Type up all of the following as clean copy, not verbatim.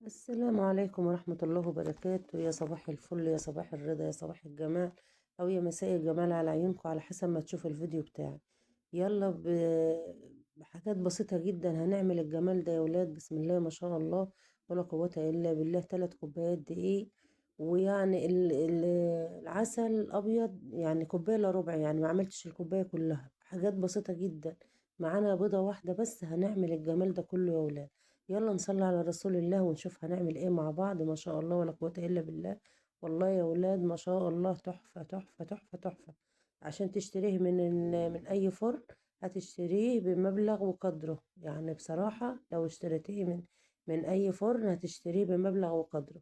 السلام عليكم ورحمة الله وبركاته. يا صباح الفل، يا صباح الرضا، يا صباح الجمال، أو يا مساء الجمال على عيونكم على حسب ما تشوف الفيديو بتاعي. يلا بحاجات بسيطة جدا هنعمل الجمال ده يا ولاد. بسم الله ما شاء الله ولا قوة إلا بالله. 3 كوبايات دقيق، ويعني العسل الأبيض يعني كوباية إلا ربع، يعني ما عملتش الكوباية كلها. حاجات بسيطة جدا. معانا بيضة واحدة بس هنعمل الجمال ده كله يا ولاد. يلا نصلي على رسول الله ونشوف هنعمل ايه مع بعض. ما شاء الله ولا قوة الا بالله. والله يا ولاد ما شاء الله تحفة تحفة تحفة تحفة. عشان تشتريه من اي فرن هتشتريه بمبلغ وقدره. يعني بصراحة لو اشتريتيه من اي فرن هتشتريه بمبلغ وقدره.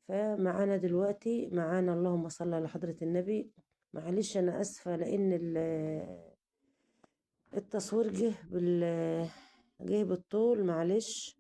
فمعانا دلوقتي معانا، اللهم صل على حضرة النبي. معلش انا اسفة لان التصوير جه بالطول، معلش.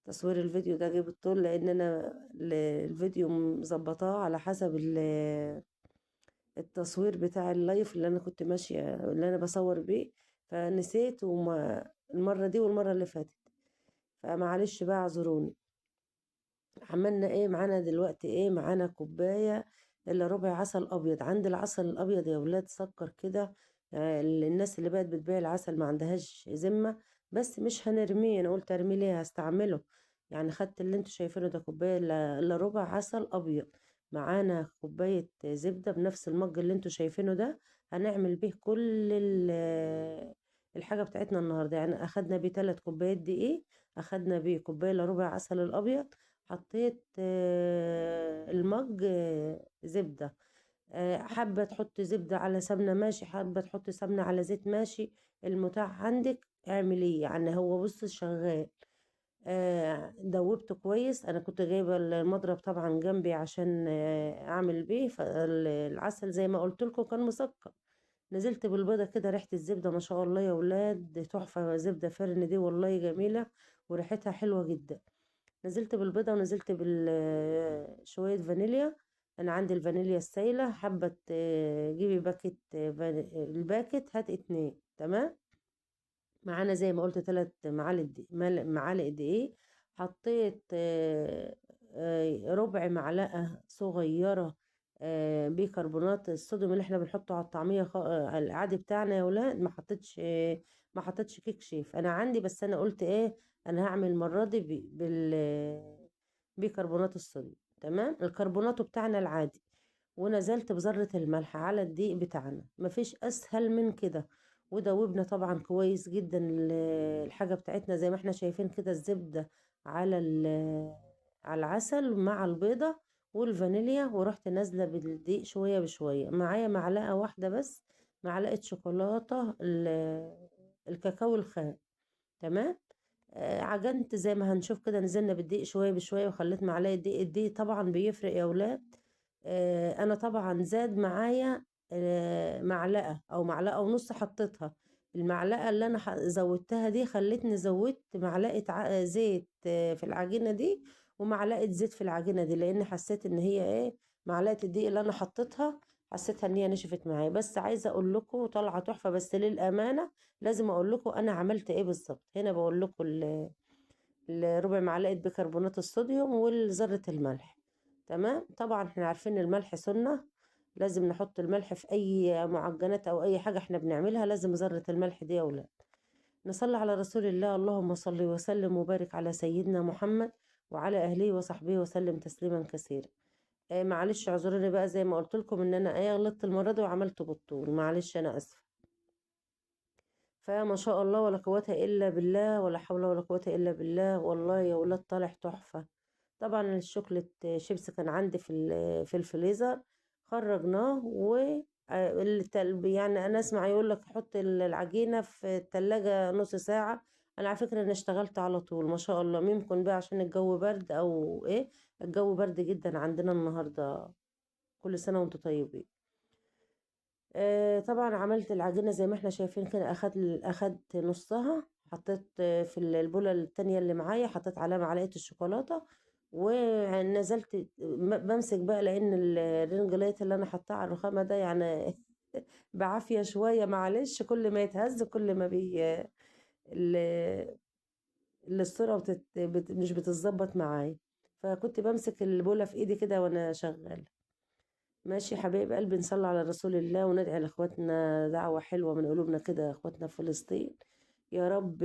تصوير الفيديو ده جه بالطول لان انا الفيديو مظبطاه على حسب التصوير بتاع اللايف اللي انا كنت ماشية اللي انا بصور بيه. فنسيت المرة دي والمرة اللي فاتت، فمعلش بقى اعذروني. عملنا ايه معانا دلوقتي؟ ايه معانا؟ كوباية الا ربع عسل ابيض. عند العسل الابيض يا ولاد سكر كده. الناس اللي بقت بتبيع العسل ما عندهاش ذمة. بس مش هنرميه، انا قلت ارميه ليه؟ هستعمله. يعني خدت اللي انتوا شايفينه ده كوباية الا ربع عسل ابيض. معانا كوباية زبدة بنفس المج اللي انتوا شايفينه ده. هنعمل به كل الحاجة بتاعتنا النهاردة. يعني اخدنا بيه 3 كوبايات دقيق، اخدنا بيه كوباية الا ربع عسل الابيض، حطيت المج زبدة. حابة تحط زبدة على سمنة ماشي، حابة تحط سمنة على زيت ماشي. المتاح عندك اعمليه. يعني هو بص شغال. دوبته كويس. انا كنت جايبة المضرب طبعا جنبي عشان اعمل بيه. فالعسل زي ما قلت لكم كان مسكر. نزلت بالبيضة كده، ريحة الزبدة ما شاء الله يا ولاد تحفة. زبدة فرن دي والله جميلة وريحتها حلوة جدا. نزلت بالبيضة ونزلت شوية فانيليا. أنا عندي الفانيليا السايلة. حابة جيبي باكت الباكت هات 2، تمام. معانا زي ما قلت 3 معالق دقيق. حطيت ربع معلقة صغيرة بيكربونات الصوديوم اللي احنا بنحطه على الطعمية العادي بتاعنا يا ولاد. ما حطيتش كيك شيف انا عندي، بس انا قلت ايه، انا هعمل المرة دي بيكربونات الصوديوم. تمام، الكربونات بتاعنا العادي. ونزلت بذرة الملح على الدقيق بتاعنا، مفيش اسهل من كده. ودوبنا طبعا كويس جدا الحاجة بتاعتنا زي ما احنا شايفين كده. الزبدة على على العسل مع البيضة والفانيليا. ورحت نازلة بالدقيق شوية بشوية. معايا معلقة واحدة بس، معلقة شوكولاتة الكاكاو الخام، تمام. عجنت زي ما هنشوف كده. نزلنا بالدقيق شوية بشوية وخليت معلقة دقيق. الدقيق طبعا بيفرق يا ولاد. انا طبعا زاد معايا معلقة او معلقة ونص حطيتها. المعلقة اللي انا زودتها دي خلتني زودت معلقة زيت في العجينة دي، ومعلقة زيت في العجينة دي، لان حسيت ان هي ايه، معلقة الدقيق اللي انا حطيتها حسيتها ان هي نشفت معايا. بس عايزة اقول لكم طالعة تحفة. بس للأمانة لازم اقول لكم انا عملت ايه بالظبط. هنا بقول لكم الربع معلقة بيكربونات الصوديوم وذرة الملح. تمام. طبعا احنا عارفين الملح سنة، لازم نحط الملح في اي معجنات او اي حاجة احنا بنعملها. لازم ذرة الملح دي يا ولاد. نصلي على رسول الله. اللهم صل وسلم وبارك على سيدنا محمد وعلى اهله وصحبه وسلم تسليما كثيرا. معلش اعذروني بقى زي ما قلت لكم ان انا غلطت المرة دي وعملت بالطول. معلش انا اسفة. فما شاء الله ولا قوة إلا بالله، ولا حول ولا قوة إلا بالله. والله يا ولاد طالع تحفة. طبعا الشوكليت شيبس كان عندي في الفريزر. خرجناه يعني انا اسمع يقول لك حط العجينة في التلاجة نص ساعة. انا على فكرة انا اشتغلت على طول ما شاء الله. ممكن بقى عشان الجو برد او ايه. الجو برد جدا عندنا النهاردة. كل سنة وانتم طيبين. طبعا عملت العجينة زي ما احنا شايفين كده. اخدت نصها، حطيت في البولة التانية اللي معايا، حطيت عليها معلقة الشوكولاتة. ونزلت بمسك بقى لان الرنج لايت اللي انا حطاه على الرخامة ده يعني بعافية شوية. معلش كل ما يتهز كل ما ال- الصورة مش بتتظبط معايا. فكنت بمسك البولة في ايدي كده وانا شغالة. ماشي يا حبايب قلبي، نصلي على رسول الله وندعي لاخواتنا دعوة حلوة من قلوبنا كده، اخواتنا في فلسطين. يا رب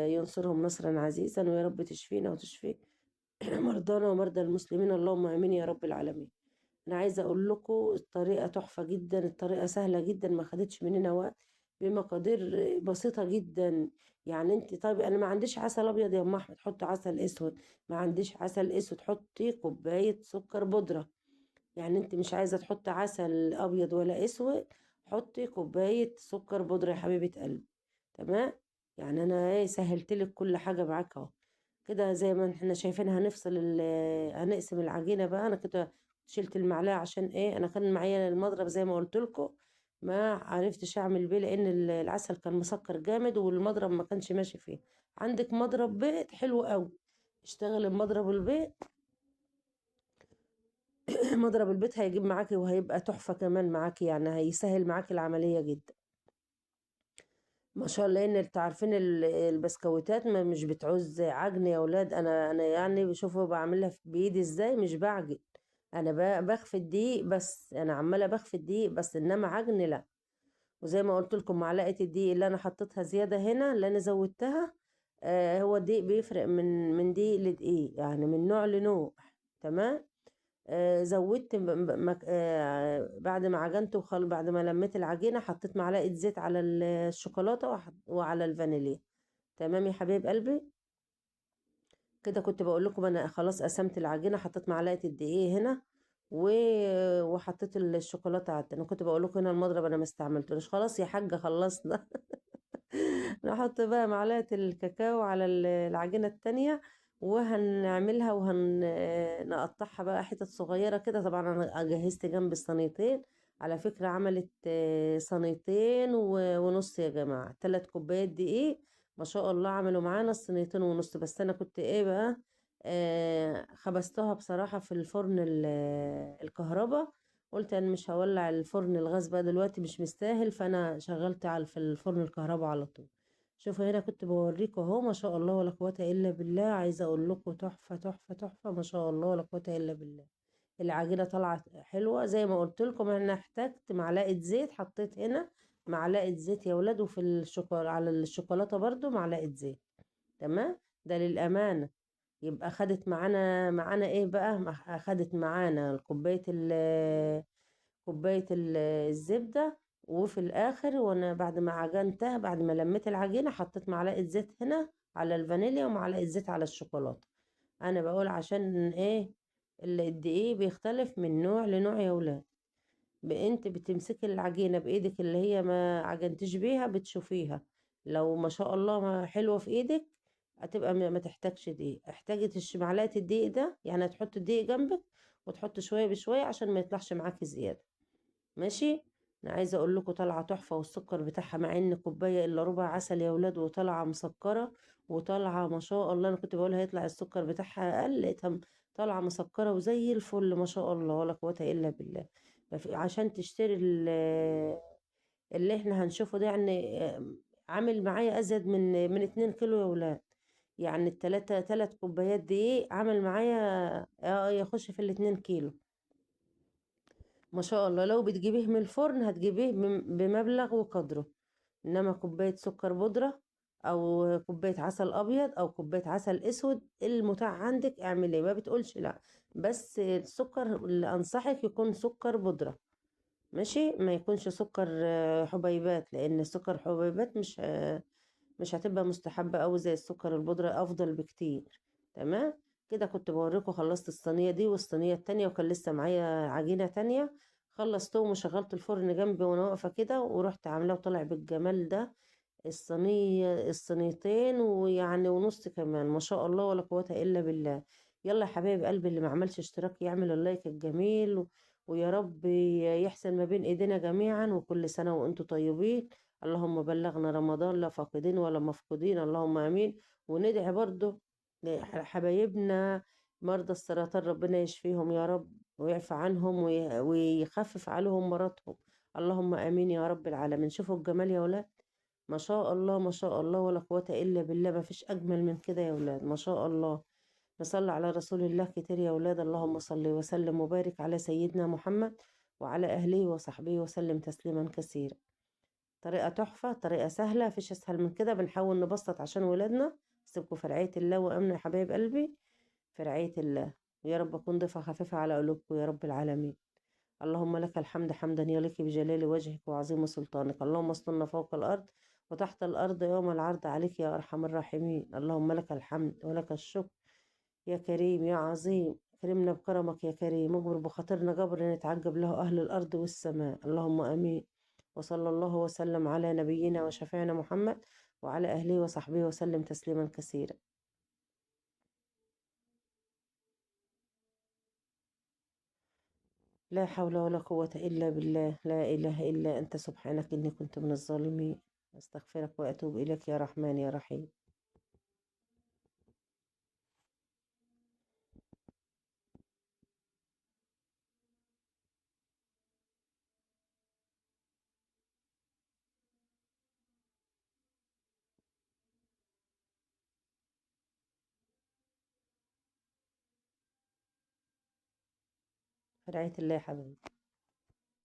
ينصرهم نصرا عزيزا، ويا رب تشفينا وتشفي مرضانا ومرضى المسلمين، اللهم امين يا رب العالمين. انا عايزه اقول لكم الطريقه تحفه جدا، الطريقه سهله جدا، ما خدتش مننا وقت، بمقادير بسيطه جدا. يعني انت طيب انا ما عنديش عسل ابيض يا ام احمد، حط عسل اسود. ما عنديش عسل اسود، حطي كوبايه سكر بودره. يعني انت مش عايزه تحطي عسل ابيض ولا اسود، حطي كوبايه سكر بودره يا حبيبه قلبي. تمام. يعني انا ايه سهلت لك كل حاجه معاك اهو. كده زي ما احنا شايفين هنقسم العجينة بقى. انا كده شلت المعلقة عشان ايه، انا كان معايا المضرب زي ما قلت لكم، ما عرفتش اعمل بيه لان العسل كان مسكر جامد والمضرب ما كانش ماشي فيه. عندك مضرب بيت حلو قوي، اشتغل المضرب البيت. مضرب البيت هيجيب معاكي وهيبقى تحفة كمان معاكي، يعني هيسهل معاكي العملية جدا. ما شاء الله. لان انتوا عارفين البسكويتات ما مش بتعوز عجن يا اولاد. انا يعني بشوفه بعملها بايدي ازاي، مش بعجن. انا بخفي الدقيق بس، انا عماله بخفي الدقيق بس، انما عجن لا. وزي ما قلت لكم معلقه الدقيق اللي انا حطيتها زياده هنا اللي انا زودتها، هو الدقيق بيفرق من دقيق لدقيق، يعني من نوع لنوع. تمام. زودت بعد ما عجنت بعد ما لميت العجينة حطيت معلقة زيت على الشوكولاتة وعلى الفانيليا. تمام يا حبيب قلبي. كده كنت بقول لكم انا خلاص قسمت العجينة، حطيت معلقة الدقيق هنا و... وحطيت الشوكولاتة انا كنت بقول لكم هنا المضرب انا ما استعملتوش. خلاص يا حاجة خلصنا. نحط بقى معلقة الكاكاو على العجينة التانية، وهنعملها وهنقطعها بقى حتت صغيرة كده. طبعا انا جهزت جنب الصينيتين. على فكرة عملت صينيتين ونص يا جماعة، 3 كوبايات دقيق. ما شاء الله عملوا معانا الصينيتين ونص. بس انا كنت ايه بقى، خبزتها بصراحة في الفرن الكهرباء. قلت انا مش هولع الفرن الغاز بقى دلوقتي، مش مستاهل، فانا شغلت في الفرن الكهرباء على طول. شوفوا هنا كنت بوريكم اهو، ما شاء الله ولا قوة الا بالله. عايزة اقول لكم تحفة تحفة تحفة، ما شاء الله ولا قوة الا بالله. العجينة طلعت حلوة زي ما قلت لكم. انا احتجت معلقة زيت، حطيت هنا معلقة زيت يا ولاد، وفي على الشوكولاتة برضو معلقة زيت. تمام. ده للأمانة. يبقى خدت معانا ايه بقى، خدت معانا الزبدة. وفي الاخر وانا بعد ما عجنتها، بعد ما لميت العجينة، حطيت معلقة زيت هنا على الفانيليا ومعلقة زيت على الشوكولاتة. انا بقول عشان ايه، الدقيق بيختلف من نوع لنوع يا ولاد. انت بتمسكي العجينة بايدك اللي هي ما عجنتش بيها بتشوفيها. لو ما شاء الله ما حلوة في ايدك، هتبقى ما تحتاجش دقيق. احتاجت معلقة الدقيق ده، يعني هتحط الدقيق جنبك وتحط شوية بشوية عشان ما يطلعش معاكي زيادة. ماشي. انا عايزه اقول لكم طالعه تحفه، والسكر بتاعها مع ان كوبايه الا ربع عسل يا ولاد، وطالعه مسكره. وطالعه ما شاء الله، انا كنت بقول هيطلع السكر بتاعها اقل، لقيتها طالعه مسكره وزي الفل، ما شاء الله ولا قوه الا بالله. عشان تشتري اللي احنا هنشوفه ده يعني، عامل معايا ازيد من 2 كيلو يا ولاد. يعني تلات كوبايات دقيق عامل معايا يخش في ال2 كيلو. ما شاء الله. لو بتجيبيه من الفرن هتجيبيه بمبلغ وقدره. انما كوباية سكر بودرة، او كوباية عسل ابيض، او كوباية عسل اسود، المتاح عندك اعمليه، ما بتقولش لا. بس السكر اللي انصحك يكون سكر بودرة. ماشي. ما يكونش سكر حبيبات، لان السكر حبيبات مش هتبقى مستحبة أوي زي السكر البودرة، أفضل بكتير. تمام. كده كنت بوريكم خلصت الصينية دي والصينية التانية، وكان لسه معايا عجينة تانية. خلصتهم وشغلت الفرن جنبي وانا واقفة كده، ورحت عاملاه وطلع بالجمال ده. الصينيتين ويعني ونص كمان، ما شاء الله ولا قوة إلا بالله. يلا يا حبايب قلبي، اللي ما عملش اشتراك يعمل اللايك الجميل ويا رب يحسن ما بين ايدينا جميعا، وكل سنة وانتم طيبين. اللهم بلغنا رمضان لا فاقدين ولا مفقودين، اللهم امين. وندعي برضو حبايبنا مرضى السرطان، ربنا يشفيهم يا رب ويعفى عنهم ويخفف عنهم مرضهم. اللهم امين يا رب العالمين. شوفوا الجمال يا ولاد. ما شاء الله ما شاء الله ولا قوة إلا بالله، ما فيش أجمل من كده يا ولاد، ما شاء الله. نصلي على رسول الله كتير يا ولاد. اللهم صل وسلم وبارك على سيدنا محمد وعلى أهله وصحبه وسلم تسليما كثيرا. طريقة تحفة، طريقة سهلة، مفيش أسهل من كده. بنحاول نبسط عشان ولادنا. سيبكوا في رعاية الله وأمن يا حبايب قلبي، في رعاية الله. ويا رب أكون ضيفة خفيفة على قلوبكم يا رب العالمين. اللهم لك الحمد حمدا يليق بجلال وجهك وعظيم سلطانك. اللهم استرنا فوق الأرض وتحت الأرض يوم العرض عليك يا أرحم الراحمين. اللهم لك الحمد ولك الشكر يا كريم يا عظيم. كرمنا بكرمك يا كريم، اجبر بخاطرنا جبر يتعجب له أهل الأرض والسماء. اللهم آمين. وصلى الله وسلم على نبينا وشفيعنا محمد وعلى أهله وصحبه وسلم تسليما كثيرا. لا حول ولا قوة إلا بالله، لا إله إلا أنت سبحانك إني كنت من الظالمين. أستغفرك وأتوب إليك يا رحمن يا رحيم. في رعاية الله يا حبيبي.